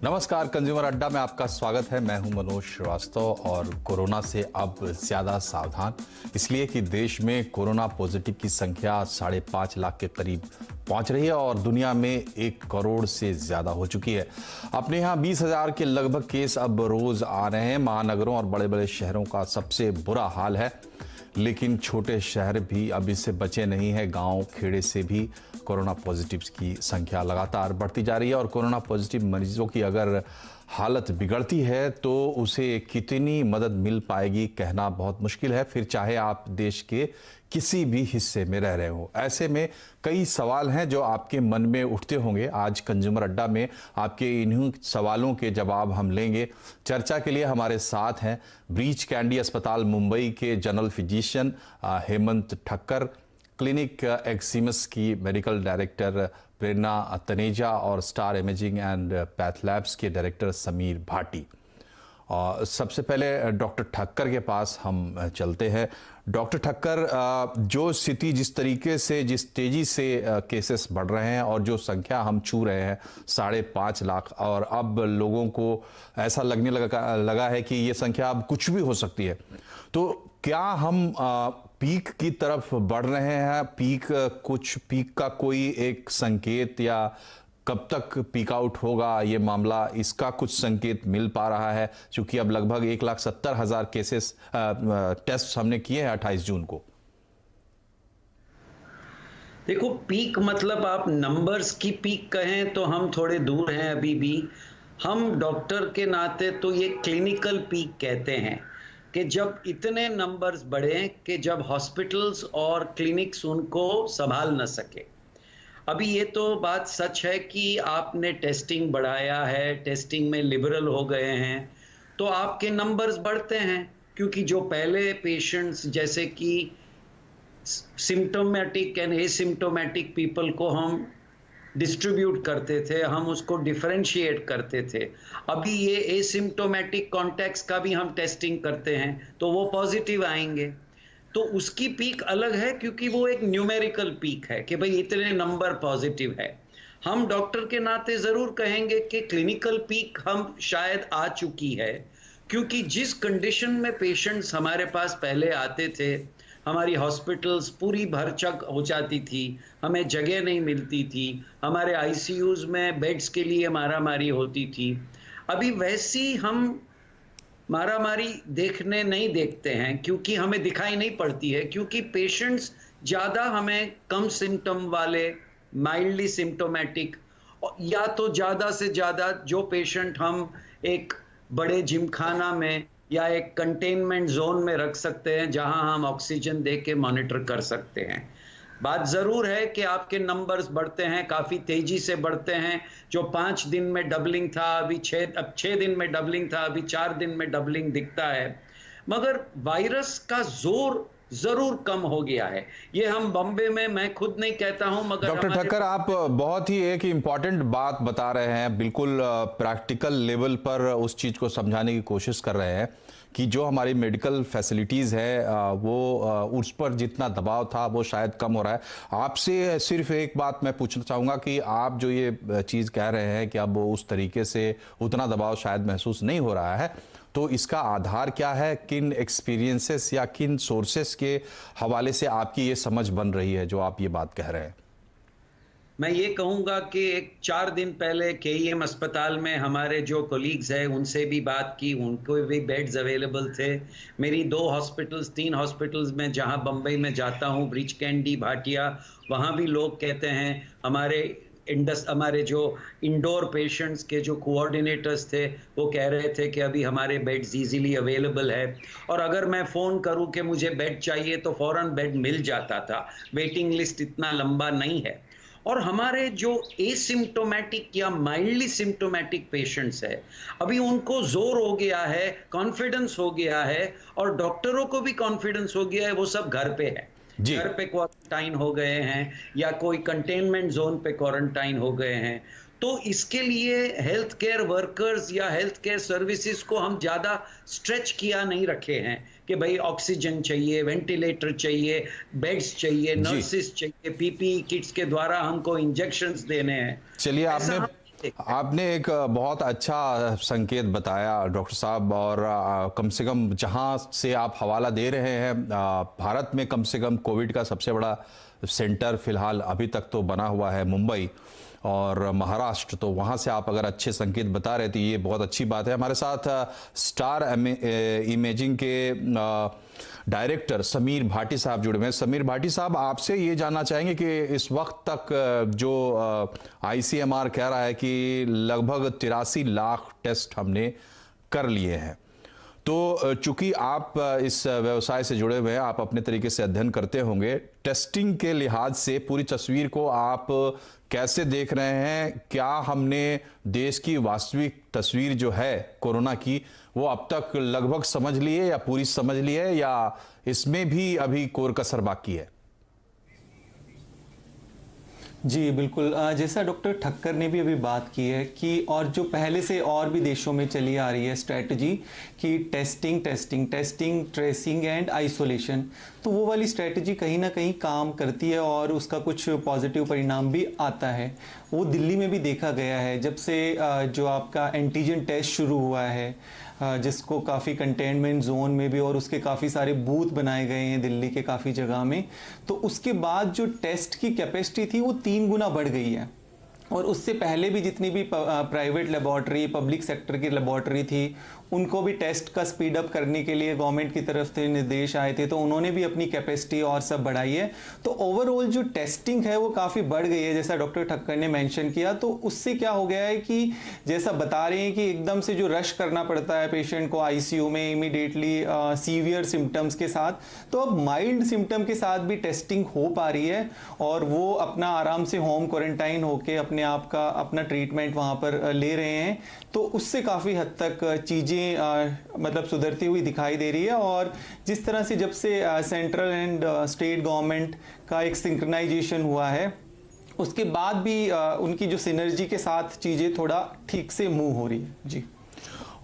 नमस्कार, कंज्यूमर अड्डा में आपका स्वागत है। मैं हूं मनोज श्रीवास्तव और कोरोना से अब ज्यादा सावधान इसलिए कि देश में कोरोना पॉजिटिव की संख्या 5.5 लाख के करीब पहुंच रही है और दुनिया में 1 करोड़ से ज्यादा हो चुकी है। अपने यहाँ 20,000 के लगभग केस अब रोज आ रहे हैं। महानगरों और बड़े बड़े शहरों का सबसे बुरा हाल है, लेकिन छोटे शहर भी अब इससे बचे नहीं हैं। गांव खेड़े से भी कोरोना पॉजिटिव्स की संख्या लगातार बढ़ती जा रही है और कोरोना पॉजिटिव मरीजों की अगर हालत बिगड़ती है तो उसे कितनी मदद मिल पाएगी कहना बहुत मुश्किल है, फिर चाहे आप देश के किसी भी हिस्से में रह रहे हो। ऐसे में कई सवाल हैं जो आपके मन में उठते होंगे। आज कंज्यूमर अड्डा में आपके इन्हीं सवालों के जवाब हम लेंगे। चर्चा के लिए हमारे साथ हैं ब्रीच कैंडी अस्पताल मुंबई के general physician Hemant Thakkar, clinic एक्सिमस की मेडिकल डायरेक्टर प्रेरणा तनेजा और star imaging and path labs के डायरेक्टर समीर भाटी। और सबसे पहले डॉक्टर ठक्कर के पास हम चलते हैं। डॉक्टर ठक्कर, जो स्थिति जिस तरीके से जिस तेजी से केसेस बढ़ रहे हैं और जो संख्या हम छू रहे हैं 5.5 लाख, और अब लोगों को ऐसा लगने लगा है कि ये संख्या अब कुछ भी हो सकती है, तो क्या हम पीक की तरफ बढ़ रहे हैं? पीक का कोई एक संकेत या कब तक पीक आउट होगा ये मामला, इसका कुछ संकेत मिल पा रहा है? क्योंकि अब लगभग 1,70,000 केसेस टेस्ट हमने किए हैं 28 जून को। देखो, पीक मतलब आप नंबर्स की पीक कहें तो हम थोड़े दूर हैं अभी भी। हम डॉक्टर के नाते तो ये क्लिनिकल पीक कहते हैं कि जब इतने नंबर्स बढ़े कि जब हॉस्पिटल्स और क्लिनिक्स उनको संभाल न सके। अभी ये तो बात सच है कि आपने टेस्टिंग बढ़ाया है, टेस्टिंग में लिबरल हो गए हैं, तो आपके नंबर्स बढ़ते हैं, क्योंकि जो पहले पेशेंट्स जैसे कि सिम्टोमेटिक एंड एसिम्टोमेटिक पीपल को हम डिस्ट्रीब्यूट करते थे, हम उसको डिफरेंशिएट करते थे। अभी ये एसिम्टोमेटिक कॉन्टैक्ट्स का भी हम टेस्टिंग करते हैं तो वो पॉजिटिव आएंगे, तो उसकी पीक अलग है, क्योंकि वो एक न्यूमेरिकल पीक है कि भाई इतने नंबर पॉजिटिव है। हम डॉक्टर के नाते ज़रूर कहेंगे कि क्लिनिकल पीक हम शायद आ चुकी है, क्योंकि जिस कंडीशन में पेशेंट्स हमारे पास पहले आते थे, हमारी हॉस्पिटल्स पूरी भरचक हो जाती थी, हमें जगह नहीं मिलती थी, हमारे आईसीयूज़ में बेड्स के लिए मारामारी होती थी। अभी वैसी हम मारामारी नहीं देखते हैं, क्योंकि हमें दिखाई नहीं पड़ती है, क्योंकि पेशेंट्स ज़्यादा हमें कम सिम्टम वाले, माइल्डली सिम्टोमेटिक, या तो ज़्यादा से ज़्यादा जो पेशेंट हम एक बड़े जिमखाना में या एक कंटेनमेंट जोन में रख सकते हैं जहां हम ऑक्सीजन दे के मॉनिटर कर सकते हैं। बात ज़रूर है कि आपके नंबर्स बढ़ते हैं, काफ़ी तेज़ी से बढ़ते हैं। जो 5 दिन में डबलिंग था, अभी 6 दिन में डबलिंग था, अभी 4 दिन में डबलिंग दिखता है, मगर वायरस का जोर ज़रूर कम हो गया है। ये हम बॉम्बे में, मैं खुद नहीं कहता हूं, मगर डॉक्टर ठक्कर, आप बहुत ही एक इम्पॉर्टेंट बात बता रहे हैं, बिल्कुल प्रैक्टिकल लेवल पर उस चीज़ को समझाने की कोशिश कर रहे हैं कि जो हमारी मेडिकल फैसिलिटीज़ है वो उस पर जितना दबाव था वो शायद कम हो रहा है। आपसे सिर्फ एक बात मैं पूछना चाहूँगा कि आप जो ये चीज़ कह रहे हैं कि अब उस तरीके से उतना दबाव शायद महसूस नहीं हो रहा है, तो इसका आधार क्या है? किन एक्सपीरियंसेस या किन सोर्सेस के हवाले से आपकी ये समझ बन रही है जो आप ये बात कह रहे हैं? मैं ये कहूँगा कि 4 दिन पहले केईएम अस्पताल में हमारे जो कोलीग्स हैं उनसे भी बात की, उनको भी बेड्स अवेलेबल थे। मेरी 3 हॉस्पिटल्स में जहाँ बम्बई में जाता हूँ, ब्रीच कैंडी, भाटिया, वहाँ भी लोग कहते हैं, हमारे जो इंडोर पेशेंट्स के जो कोऑर्डिनेटर्स थे वो कह रहे थे कि अभी हमारे बेड्स इजीली अवेलेबल है, और अगर मैं फ़ोन करूं कि मुझे बेड चाहिए तो फ़ौरन बेड मिल जाता था। वेटिंग लिस्ट इतना लंबा नहीं है। और हमारे जो एसिम्टोमेटिक या माइल्डली सिम्टोमेटिक पेशेंट्स है, अभी उनको जोर हो गया है, कॉन्फिडेंस हो गया है, और डॉक्टरों को भी कॉन्फिडेंस हो गया है, वो सब घर पे है, घर पे क्वारंटाइन हो गए हैं या कोई कंटेनमेंट जोन पे क्वारंटाइन हो गए हैं। तो इसके लिए हेल्थ केयर वर्कर्स या हेल्थ केयर सर्विसेज को हम ज़्यादा स्ट्रेच किया नहीं रखे हैं कि भाई ऑक्सीजन चाहिए, वेंटिलेटर चाहिए, बेड्स चाहिए, नर्सेस चाहिए, पीपीई किट्स के द्वारा हमको इंजेक्शंस देने हैं। चलिए, आपने एक बहुत अच्छा संकेत बताया डॉक्टर साहब, और कम से कम जहां से आप हवाला दे रहे हैं, भारत में कम से कम कोविड का सबसे बड़ा सेंटर फिलहाल अभी तक तो बना हुआ है मुंबई और महाराष्ट्र। तो वहां से आप अगर अच्छे संकेत बता रहे थे, ये बहुत अच्छी बात है। हमारे साथ स्टार इमेजिंग के डायरेक्टर समीर भाटी साहब जुड़े हुए हैं। समीर भाटी साहब, आपसे ये जानना चाहेंगे कि इस वक्त तक जो आईसीएमआर कह रहा है कि लगभग 83 लाख टेस्ट हमने कर लिए हैं, तो चूंकि आप इस व्यवसाय से जुड़े हुए हैं, आप अपने तरीके से अध्ययन करते होंगे, टेस्टिंग के लिहाज से पूरी तस्वीर को आप कैसे देख रहे हैं? क्या हमने देश की वास्तविक तस्वीर जो है कोरोना की, वो अब तक लगभग समझ ली है या पूरी समझ ली है, या इसमें भी अभी कोर कसर बाकी है? जी बिल्कुल, जैसा डॉक्टर ठक्कर ने भी अभी बात की है कि और जो पहले से और भी देशों में चली आ रही है स्ट्रैटेजी कि टेस्टिंग, ट्रेसिंग एंड आइसोलेशन, तो वो वाली स्ट्रैटेजी कहीं ना कहीं काम करती है और उसका कुछ पॉजिटिव परिणाम भी आता है। वो दिल्ली में भी देखा गया है जब से जो आपका एंटीजन टेस्ट शुरू हुआ है, जिसको काफ़ी कंटेनमेंट जोन में भी और उसके काफ़ी सारे बूथ बनाए गए हैं दिल्ली के काफ़ी जगह में, तो उसके बाद जो टेस्ट की कैपेसिटी थी वो 3 गुना बढ़ गई है। और उससे पहले भी जितनी भी प्राइवेट लेबॉर्ट्री, पब्लिक सेक्टर की लेबॉर्ट्री थी, उनको भी टेस्ट का स्पीड अप करने के लिए गवर्नमेंट की तरफ से निर्देश आए थे, तो उन्होंने भी अपनी कैपेसिटी और सब बढ़ाई है। तो ओवरऑल जो टेस्टिंग है वो काफ़ी बढ़ गई है, जैसा डॉक्टर ठक्कर ने मेंशन किया। तो उससे क्या हो गया है कि जैसा बता रहे हैं कि एकदम से जो रश करना पड़ता है पेशेंट को आईसीयू में इमीडिएटली सीवियर सिम्टम्स के साथ, तो अब माइल्ड सिम्टम के साथ भी टेस्टिंग हो पा रही है और वो अपना आराम से होम क्वारंटाइन होके अपने आप का अपना ट्रीटमेंट वहाँ पर ले रहे हैं। तो उससे काफ़ी हद तक चीज़ें मतलब सुधरती हुई दिखाई दे रही है। और जिस तरह से जब से सेंट्रल एंड स्टेट गवर्नमेंट का एक सिंक्रोनाइजेशन हुआ है, उसके बाद भी उनकी जो सिनर्जी के साथ चीज़ें थोड़ा ठीक से मूव हो रही है। जी।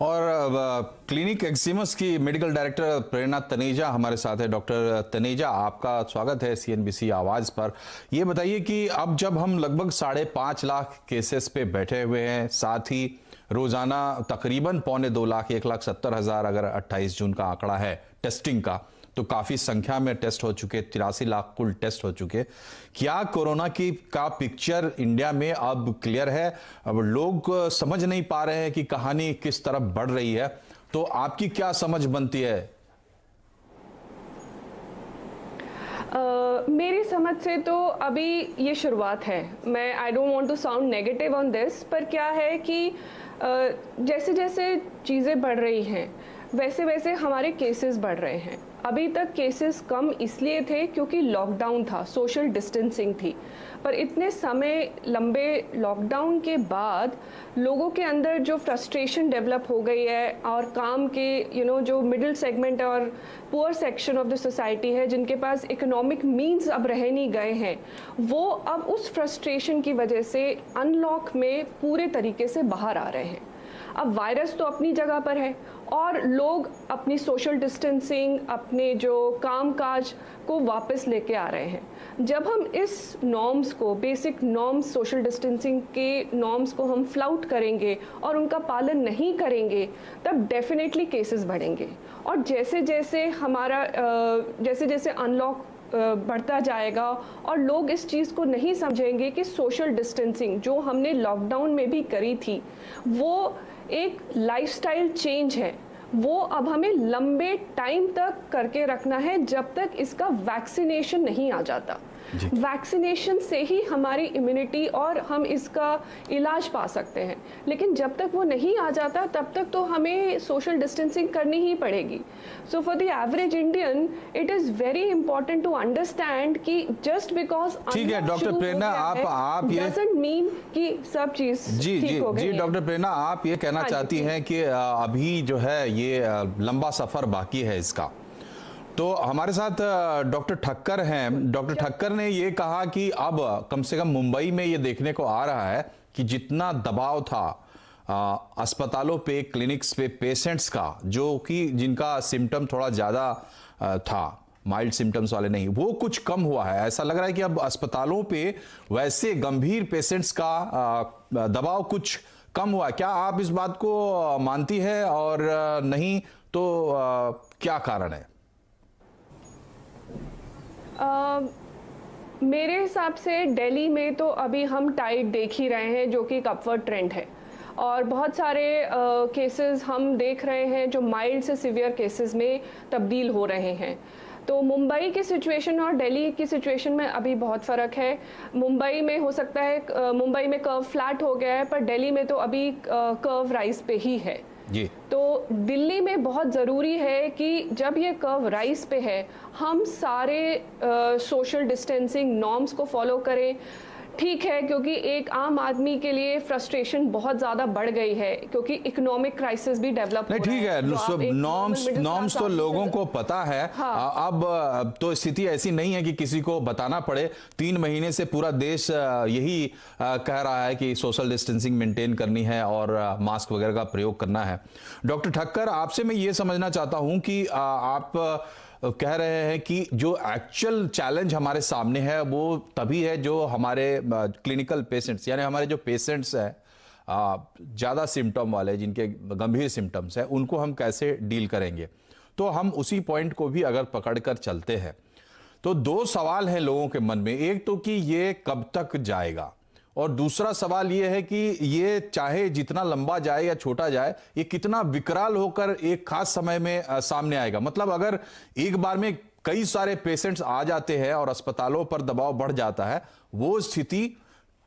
और क्लिनिक एक्सिमस की मेडिकल डायरेक्टर प्रेरणा तनेजा हमारे साथ है। डॉक्टर तनेजा, आपका स्वागत है सीएनबीसी आवाज पर। ये बताइए कि अब जब हम लगभग 5.5 लाख केसेस पे बैठे हुए हैं, साथ ही रोजाना तकरीबन 1.25 लाख 1,70,000 अगर 28 जून का आंकड़ा है टेस्टिंग का, तो काफी संख्या में टेस्ट हो चुके, 83 लाख कुल टेस्ट हो चुके। क्या कोरोना की का पिक्चर इंडिया में अब क्लियर है? अब लोग समझ नहीं पा रहे हैं कि कहानी किस तरफ बढ़ रही है, तो आपकी क्या समझ बनती है? मेरी समझ से तो अभी ये शुरुआत है। मैं I don't want to sound negative on this, पर क्या है कि जैसे जैसे चीज़ें बढ़ रही हैं वैसे वैसे हमारे केसेस बढ़ रहे हैं। अभी तक केसेस कम इसलिए थे क्योंकि लॉकडाउन था, सोशल डिस्टेंसिंग थी, पर इतने समय लंबे लॉकडाउन के बाद लोगों के अंदर जो फ्रस्ट्रेशन डेवलप हो गई है और काम के जो मिडिल सेगमेंट और poor section of the society है, जिनके पास इकोनॉमिक मींस अब रह नहीं गए हैं, वो अब उस फ्रस्ट्रेशन की वजह से अनलॉक में पूरे तरीके से बाहर आ रहे हैं। अब वायरस तो अपनी जगह पर है और लोग अपनी सोशल डिस्टेंसिंग, अपने जो कामकाज को वापस लेके आ रहे हैं। जब हम इस नॉर्म्स को, बेसिक नॉर्म्स, सोशल डिस्टेंसिंग के नॉर्म्स को हम फ्लाउट करेंगे और उनका पालन नहीं करेंगे, तब डेफिनेटली केसेस बढ़ेंगे। और जैसे जैसे हमारा जैसे जैसे अनलॉक बढ़ता जाएगा और लोग इस चीज़ को नहीं समझेंगे कि सोशल डिस्टेंसिंग जो हमने लॉकडाउन में भी करी थी, वो एक लाइफस्टाइल चेंज है, वो अब हमें लंबे टाइम तक करके रखना है जब तक इसका वैक्सीनेशन नहीं आ जाता। वैक्सीनेशन से ही हमारी इम्यूनिटी और हम इसका इलाज पा सकते हैं, लेकिन जब तक वो नहीं आ जाता तब तक तो हमें सोशल डिस्टेंसिंग करनी ही पड़ेगी। So for the average Indian it is very important to understand कि जस्ट बिकॉज ठीक है डॉक्टर प्रेरणा, आप ये डजंट मीन कि सब चीज ठीक हो गई है। डॉक्टर प्रेरणा, आप ये कहना चाहती हैं कि अभी जो है ये लंबा सफर बाकी है इसका। तो हमारे साथ डॉक्टर ठक्कर हैं। डॉक्टर ठक्कर ने ये कहा कि अब कम से कम मुंबई में ये देखने को आ रहा है कि जितना दबाव था अस्पतालों पे, क्लिनिक्स पे पेशेंट्स का, जो कि जिनका सिम्टम थोड़ा ज़्यादा था, माइल्ड सिम्टम्स वाले नहीं, वो कुछ कम हुआ है। ऐसा लग रहा है कि अब अस्पतालों पे वैसे गंभीर पेशेंट्स का दबाव कुछ कम हुआ है। क्या आप इस बात को मानती है, और नहीं तो क्या कारण है? मेरे हिसाब से दिल्ली में तो अभी हम टाइट देख ही रहे हैं, जो कि एक अपवर्ड ट्रेंड है, और बहुत सारे केसेस हम देख रहे हैं जो माइल्ड से सिवियर केसेस में तब्दील हो रहे हैं। तो मुंबई की सिचुएशन और दिल्ली की सिचुएशन में अभी बहुत फ़र्क है। मुंबई में हो सकता है मुंबई में कर्व फ्लैट हो गया है, पर दिल्ली में तो अभी कर्व राइज पे ही है जी। तो दिल्ली में बहुत ज़रूरी है कि जब ये कर्व राइज पे है, हम सारे सोशल डिस्टेंसिंग नॉर्म्स को फॉलो करें। ठीक है, क्योंकि एक आम आदमी के लिए फ्रस्ट्रेशन बहुत ज़्यादा बढ़ गई है, क्योंकि इकोनॉमिक क्राइसिस भी डेवलप नहीं, ठीक है, नॉर्म्स तो लोगों को पता है। हाँ। अब तो स्थिति ऐसी नहीं है कि किसी को बताना पड़े। 3 महीने से पूरा देश यही कह रहा है कि सोशल डिस्टेंसिंग मेंटेन करनी है और मास्क वगैरह का प्रयोग करना है। डॉक्टर ठक्कर, आपसे मैं ये समझना चाहता हूं कि आप कह रहे हैं कि जो एक्चुअल चैलेंज हमारे सामने है वो तभी है जो हमारे क्लिनिकल पेशेंट्स, यानी हमारे जो पेशेंट्स हैं ज़्यादा सिम्टम वाले, जिनके गंभीर सिम्टम्स हैं, उनको हम कैसे डील करेंगे। तो हम उसी पॉइंट को भी अगर पकड़ कर चलते हैं तो 2 सवाल हैं लोगों के मन में। एक तो कि ये कब तक जाएगा, और दूसरा सवाल ये है कि ये चाहे जितना लंबा जाए या छोटा जाए, ये कितना विकराल होकर एक खास समय में सामने आएगा। मतलब अगर एक बार में कई सारे पेशेंट्स आ जाते हैं और अस्पतालों पर दबाव बढ़ जाता है, वो स्थिति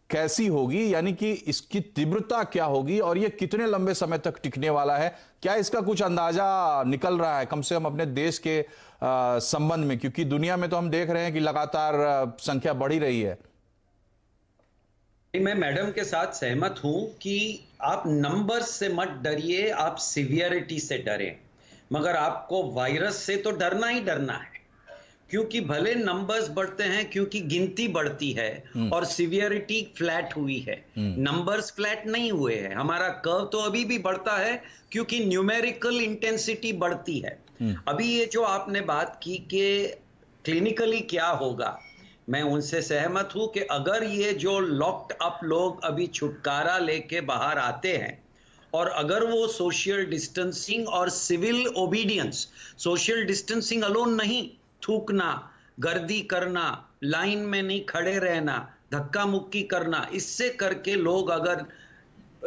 कैसी होगी, यानी कि इसकी तीव्रता क्या होगी और ये कितने लंबे समय तक टिकने वाला है? क्या इसका कुछ अंदाजा निकल रहा है, कम से कम अपने देश के संबंध में? क्योंकि दुनिया में तो हम देख रहे हैं कि लगातार संख्या बढ़ ही रही है। मैं मैडम के साथ सहमत हूं कि आप नंबर्स से मत डरिए, आप सिवियरिटी से डरें। मगर आपको वायरस से तो डरना ही डरना है, क्योंकि भले नंबर्स बढ़ते हैं, क्योंकि गिनती बढ़ती है और सिवियरिटी फ्लैट हुई है, नंबर्स फ्लैट नहीं हुए हैं। हमारा कर्व तो अभी भी बढ़ता है, क्योंकि न्यूमेरिकल इंटेंसिटी बढ़ती है। अभी ये जो आपने बात की कि क्लिनिकली क्या होगा, मैं उनसे सहमत हूं कि अगर ये जो लॉक्ड अप लोग अभी छुटकारा लेके बाहर आते हैं, और अगर वो सोशल डिस्टेंसिंग और civil obedience, social distancing alone नहीं, थूकना, गर्दी करना, लाइन में नहीं खड़े रहना, धक्का मुक्की करना, इससे करके लोग अगर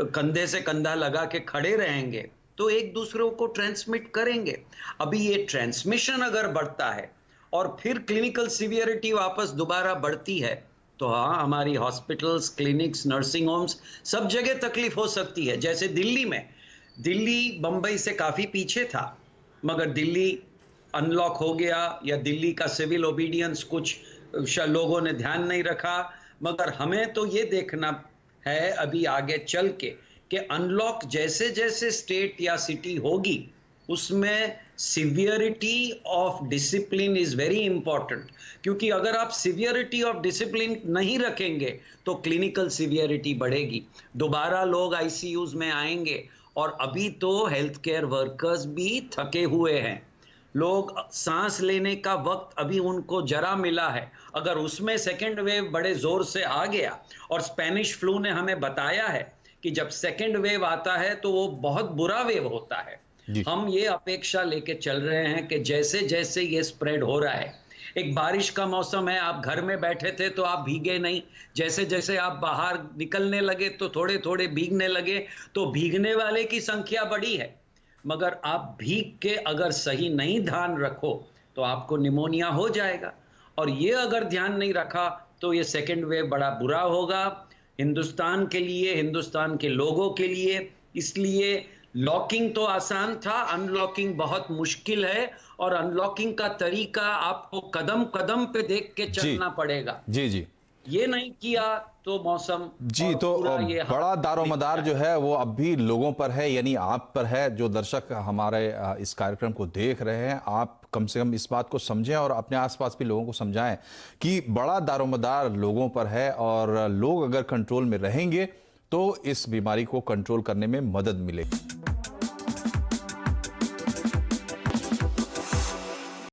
कंधे से कंधा लगा के खड़े रहेंगे तो एक दूसरे को ट्रांसमिट करेंगे। अभी ये ट्रांसमिशन अगर बढ़ता है और फिर क्लिनिकल सीवियरिटी वापस दोबारा बढ़ती है, तो हाँ, हमारी हॉस्पिटल्स, क्लिनिक्स, नर्सिंग होम्स, सब जगह तकलीफ हो सकती है। जैसे दिल्ली में, दिल्ली बंबई से काफ़ी पीछे था, मगर दिल्ली अनलॉक हो गया, या दिल्ली का सिविल ओबीडियंस कुछ लोगों ने ध्यान नहीं रखा। मगर हमें तो ये देखना है अभी आगे चल के कि अनलॉक जैसे जैसे स्टेट या सिटी होगी, उसमें severity of discipline is very important. क्योंकि अगर आप सिवियरिटी ऑफ डिसिप्लिन नहीं रखेंगे तो क्लिनिकल सिवियरिटी बढ़ेगी, दोबारा लोग आईसीयूज में आएंगे। और अभी तो हेल्थ केयर वर्कर्स भी थके हुए हैं, लोग सांस लेने का वक्त अभी उनको जरा मिला है। अगर उसमें सेकेंड वेव बड़े जोर से आ गया, और स्पेनिश फ्लू ने हमें बताया है कि जब सेकेंड वेव आता है तो वो बहुत बुरा वेव होता है। हम ये अपेक्षा लेके चल रहे हैं कि जैसे जैसे ये स्प्रेड हो रहा है, एक बारिश का मौसम है, आप घर में बैठे थे तो आप भीगे नहीं, जैसे जैसे आप बाहर निकलने लगे तो थोड़े थोड़े भीगने लगे, तो भीगने वाले की संख्या बढ़ी है। मगर आप भीग के अगर सही नहीं ध्यान रखो तो आपको निमोनिया हो जाएगा, और ये अगर ध्यान नहीं रखा तो ये सेकेंड वेव बड़ा बुरा होगा हिंदुस्तान के लिए, हिंदुस्तान के लोगों के लिए। इसलिए लॉकिंग तो आसान था, अनलॉकिंग बहुत मुश्किल है, और अनलॉकिंग का तरीका आपको कदम कदम पे देख के चलना पड़ेगा। जी जी, ये नहीं किया तो मौसम जी, तो बड़ा दारोमदार जो है वो अब भी लोगों पर है, यानी आप पर है। जो दर्शक हमारे इस कार्यक्रम को देख रहे हैं, आप कम से कम इस बात को समझें और अपने आसपास भी लोगों को समझाएं कि बड़ा दारोमदार लोगों पर है, और लोग अगर कंट्रोल में रहेंगे तो इस बीमारी को कंट्रोल करने में मदद मिलेगी।